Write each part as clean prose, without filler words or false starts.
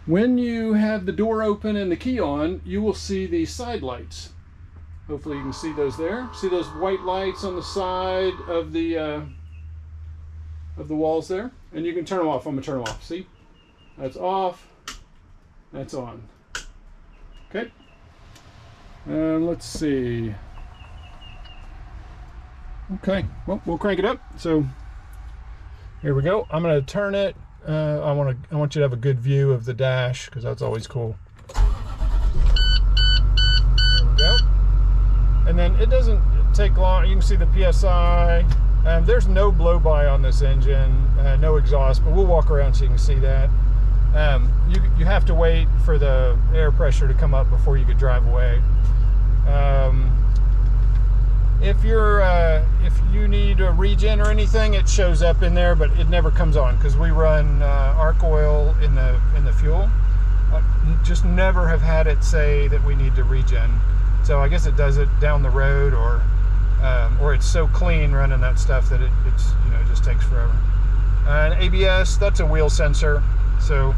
When you have the door open and the key on, you will see the side lights. Hopefully you can see those there. See those white lights on the side of the walls there? And you can turn them off. I'm gonna turn them off. See? That's off. That's on. Okay. Let's see. Okay, well, we'll crank it up. So here we go. I'm gonna turn it. I want you to have a good view of the dash because that's always cool. There we go. And then it doesn't take long. You can see the PSI. There's no blow-by on this engine, no exhaust, but we'll walk around so you can see that. You have to wait for the air pressure to come up before you could drive away. If you need a regen or anything, it shows up in there, but it never comes on because we run arc oil in the fuel. Just never have had it say that we need to regen. So I guess it does it down the road, or it's so clean running that stuff that it just takes forever. And ABS, that's a wheel sensor. So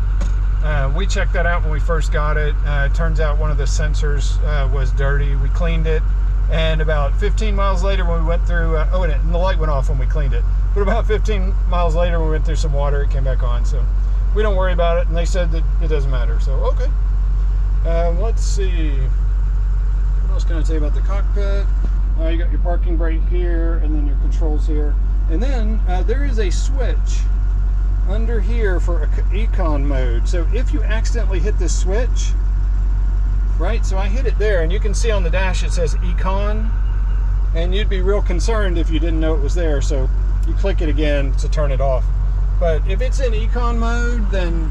we checked that out when we first got it. It turns out one of the sensors was dirty. We cleaned it. And about 15 miles later when we went through, and the light went off when we cleaned it. But about 15 miles later when we went through some water, it came back on. So we don't worry about it. And they said that it doesn't matter. So, okay. Let's see. What else can I tell you about the cockpit? You got your parking brake here, and then your controls here. And then there is a switch under here for econ mode. So if you accidentally hit this switch, right, so I hit it there, and you can see on the dash it says econ, and you'd be real concerned if you didn't know it was there. So you click it again to turn it off. But if it's in econ mode, then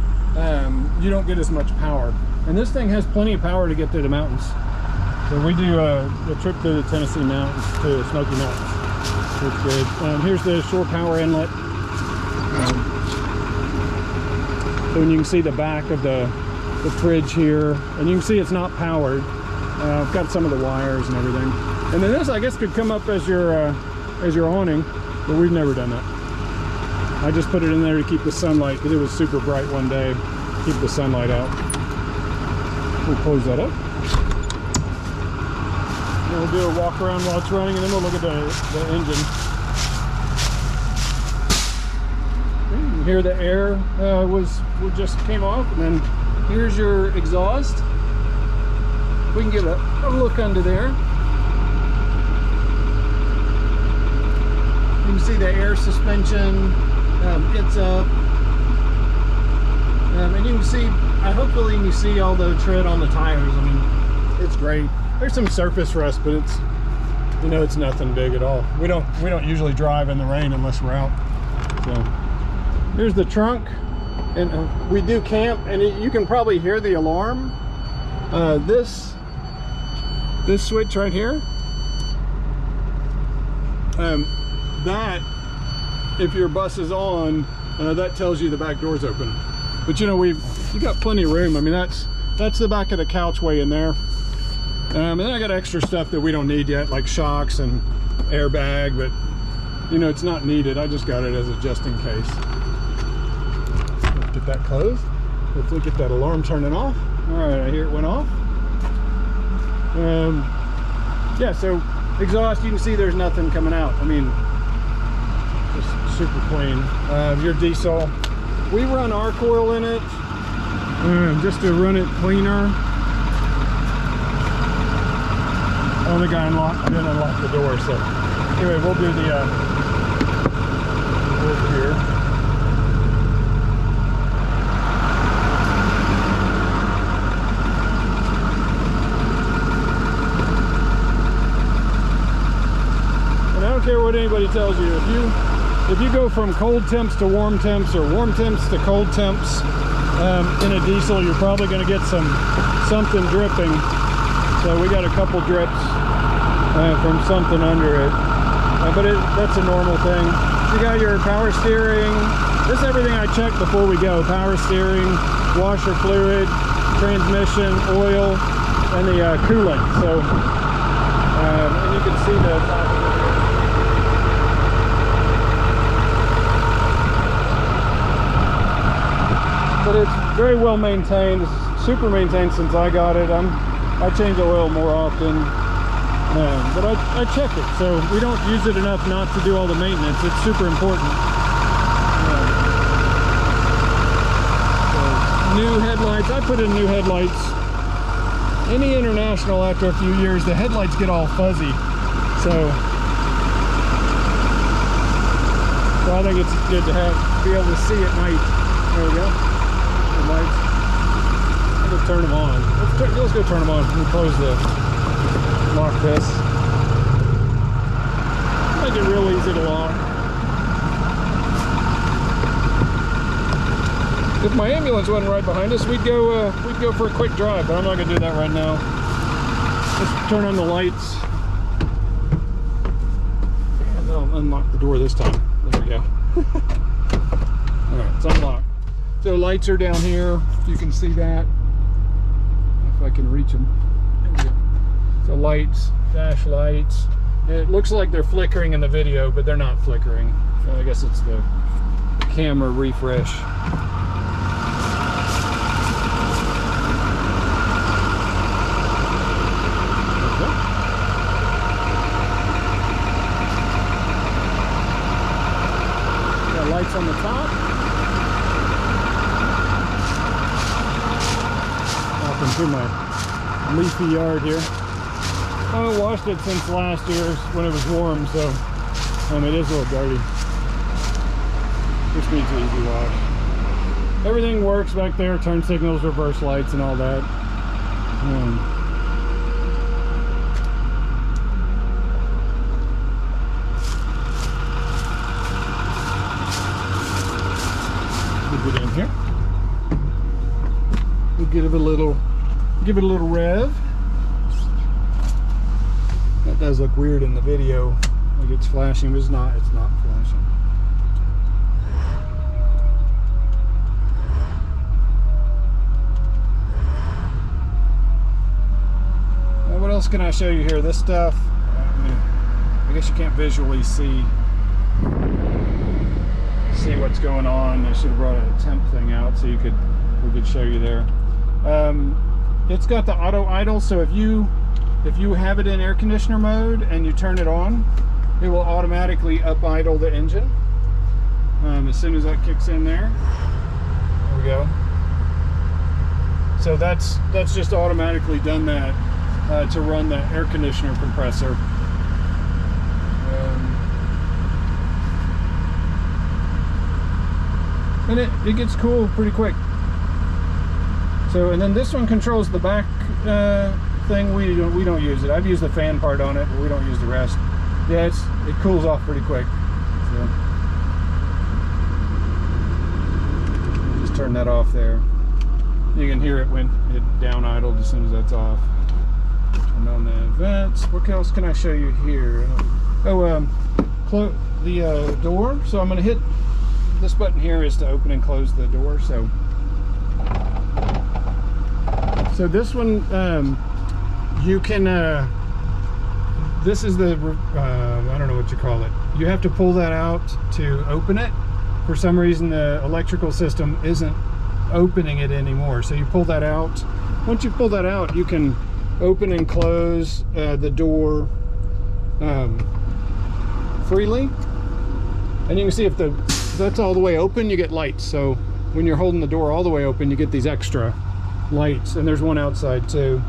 you don't get as much power. And this thing has plenty of power to get to the mountains. So we do a trip to the Tennessee mountains, to the Smoky Mountains. It's good. Here's the shore power inlet. So when you can see the back of the fridge here, and you can see it's not powered. I've got some of the wires and everything. And then this, I guess, could come up as your awning, but we've never done that. I just put it in there to keep the sunlight, because it was super bright one day. Keep the sunlight out. We'll close that up. And we'll do a walk around while it's running, and then we'll look at the engine. And here the air just came off, and then here's your exhaust. We can give a look under there. You can see the air suspension. It's up. And you can see, hopefully you can see all the tread on the tires. I mean, it's great. There's some surface rust, but it's, it's nothing big at all. We don't usually drive in the rain unless we're out. So here's the trunk. And we do camp, and you can probably hear the alarm. This switch right here, that, if your bus is on, that tells you the back door's open. But you got plenty of room. I mean, that's the back of the couch way in there. And then I got extra stuff that we don't need yet, like shocks and airbag, but it's not needed. I just got it as a just in case. Get that closed. Hopefully get that alarm turning off. All right, I hear it went off. Yeah, so exhaust, you can see there's nothing coming out. I mean, just super clean. Your diesel, we run arc oil in it just to run it cleaner. Oh, the guy didn't unlock the door. So anyway, we'll do the work here. I don't care what anybody tells you. If you go from cold temps to warm temps, or warm temps to cold temps in a diesel, you're probably going to get something dripping. So we got a couple drips from something under it, but that's a normal thing. You got your power steering. This is everything I checked before we go: power steering, washer fluid, transmission, oil, and the coolant. So and you can see the top of it. but it's very well maintained. It's super maintained since I got it. I change the oil more often, but I check it, so we don't use it enough not to do all the maintenance. It's super important. So new headlights, I put in new headlights. Any International, after a few years, the headlights get all fuzzy, so I think it's good to be able to see at night. There we go. The lights. I'll go turn them on. Let's go turn them on. We'll close the lock this. Make it real easy to lock. If my ambulance wasn't right behind us, we'd go for a quick drive, but I'm not gonna do that right now. Let's turn on the lights. And I'll unlock the door this time. There we go. Alright, it's unlocked. So lights are down here. You can see that. If I can reach them. There we go. So lights, dash lights. It looks like they're flickering in the video, but they're not flickering. So I guess it's the camera refresh. Lights on the top. Walking through my leafy yard here. I haven't washed it since last year when it was warm, so it is a little dirty. Just needs an easy wash. Everything works back there, turn signals, reverse lights, and all that. Get in here. We'll give it a little rev. That does look weird in the video, like it's flashing, but it's not flashing. What else can I show you here? This stuff, I guess you can't visually see what's going on. I should have brought a temp thing out so we could show you there. It's got the auto idle, so if you have it in air conditioner mode and you turn it on, it will automatically up idle the engine as soon as that kicks in there. There we go. So that's just automatically done that to run the air conditioner compressor. And it gets cool pretty quick. So, and then this one controls the back thing. We don't use it. I've used the fan part on it, but we don't use the rest. Yeah, it cools off pretty quick. So just turn that off there. You can hear it when it down idled as soon as that's off. Turn on the vents. What else can I show you here? Oh, close the door. So I'm going to hit this button here is to open and close the door. So this one, you can. This is the I don't know what you call it. You have to pull that out to open it. For some reason, the electrical system isn't opening it anymore. So you pull that out. Once you pull that out, you can open and close the door freely. And you can see if that's all the way open, you get lights. So when you're holding the door all the way open, you get these extra lights. And there's one outside too.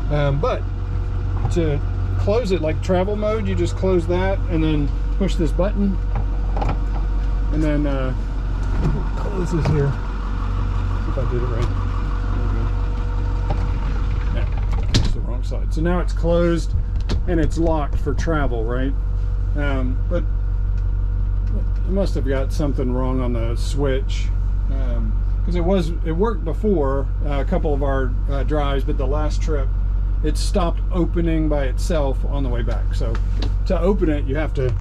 But to close it, like travel mode, you just close that and then push this button. And then close this here. See if I did it right. Yeah, it's the wrong side. So now it's closed and it's locked for travel, right? But I must have got something wrong on the switch, because it worked before a couple of our drives, but the last trip it stopped opening by itself on the way back. So to open it, you have to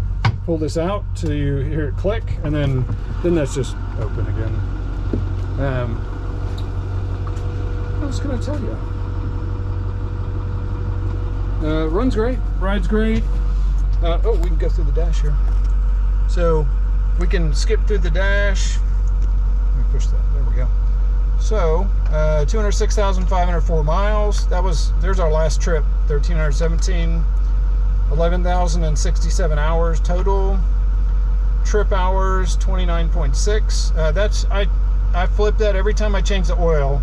pull this out till you hear it click, and then that's just open again. What else can I tell you? Runs great, rides great. Oh, we can go through the dash here. So we can skip through the dash. Let me push that. There we go. So 206,504 miles. There's our last trip. 1,317, 11,067 hours total. Trip hours 29.6. I flip that every time I change the oil.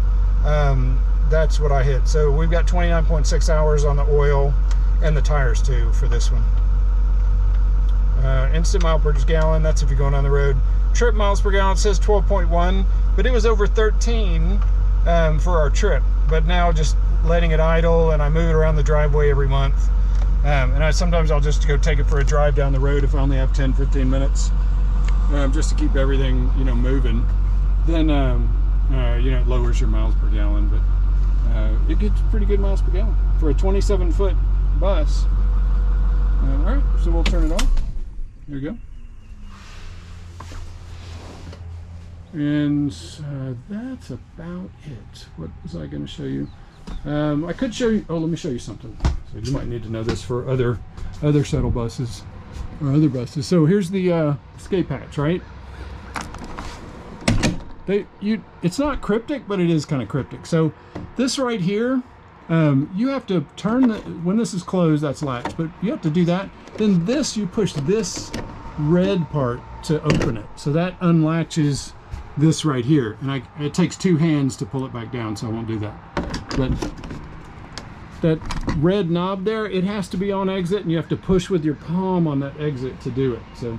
That's what I hit. So we've got 29.6 hours on the oil and the tires too for this one. Instant mile per gallon, that's if you're going on the road. Trip miles per gallon says 12.1, but it was over 13 for our trip. But now just letting it idle, and I move it around the driveway every month. And sometimes I'll just go take it for a drive down the road if I only have 10-15 minutes, just to keep everything, you know, moving. Then you know, it lowers your miles per gallon, but it gets pretty good miles per gallon for a 27-foot bus. All right, so we'll turn it off. There you go. And that's about it. What was I going to show you? I could show you. Oh, let me show you something. So you might need to know this for other shuttle buses or other buses. So here's the escape hatch, right? It's not cryptic, but it is kind of cryptic. So this right here, you have to turn when this is closed, that's latched, but you have to do that. Then this, you push this red part to open it. So that unlatches this right here. And it takes two hands to pull it back down, so I won't do that. But that red knob there, it has to be on exit, and you have to push with your palm on that exit to do it. So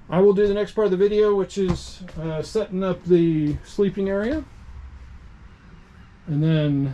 I will do the next part of the video, which is setting up the sleeping area. And then